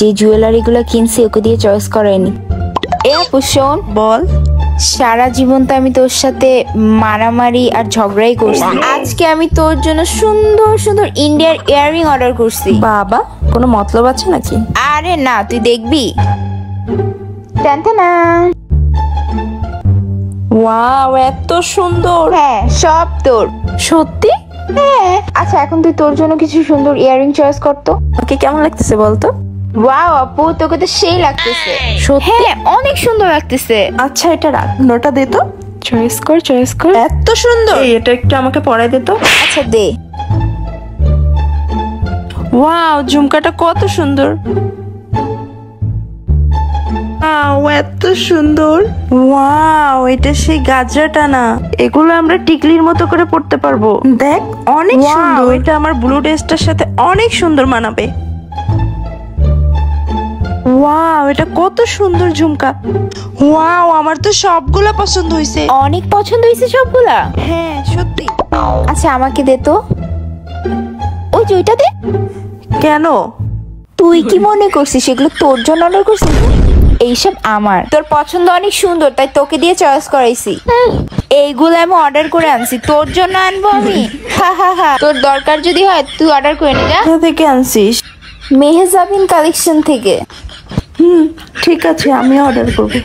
যে জুয়েলারি গুলো কিনছি ওকে দিয়ে চয়েস করাইনি। এ আপু শোন, বল। সারা জীবন তো আমি তোর সাথে মারামারি আর ঝগড়াই করছি, আজকে আমি তোর জন্য সুন্দর সুন্দর ইন্ডিয়ার ইয়াররিং অর্ডার করছি। বাবা, কোনো মতলব আছে নাকি? আরে না, তুই দেখবি। না, ওয়াও, এত সুন্দর। হ্যাঁ সব তোর। সত্যি? হ্যাঁ। আচ্ছা এখন তুই তোর জন্য কিছু সুন্দর ইয়াররিং চয়েস করতো। ওকে কেমন লাগতেছে বলতো? ওয়াও আপু, তোকে তো সেই লাগতেছে। সত্যি? হ্যাঁ অনেক সুন্দর লাগতেছে। আচ্ছা এটা রাখ, নোটা দে তো। চয়েস কর, চয়েস কর। এত সুন্দর। এটা একটু আমাকে পরাই দে তো। আচ্ছা দে। ওয়াও, ঝুমকাটা কত সুন্দর। ওয়াও, এত সুন্দর। ওয়াও, এটা সেই গাজরাটা না? এগুলো আমরা টিকলির মতো করে পড়তে পারবো। দেখ অনেক Wow! সুন্দর। এটা আমার ব্লু ড্রেসটার সাথে অনেক সুন্দর মানাবে। ওয়াও, এটা কত সুন্দর ঝুমকা। ওয়াও, আমার তো সবগুলা পছন্দ হয়েছে। অনেক পছন্দ হয়েছে সবগুলা। হ্যাঁ সত্যি। আচ্ছা আমাকে দে তো। ওই যে ওইটা দে। কেন? তুই কি মনে করছিস এগুলো তোর জন্য অর্ডার করছিস? এইসব আমার, তোর পছন্দ অনেক সুন্দর তাই তোকে দিয়ে চয়েস করাইছি। এইগুলো আমি অর্ডার করে আনছি, তোর জন্য আনবো আমি? হা হা হা, তোর দরকার যদি হয় তুই অর্ডার করে নে। যা। কোথা থেকে আনছিস? মেহেজাবিন কালেকশন থেকে। ঠিক আছে, আমি অর্ডার করবো।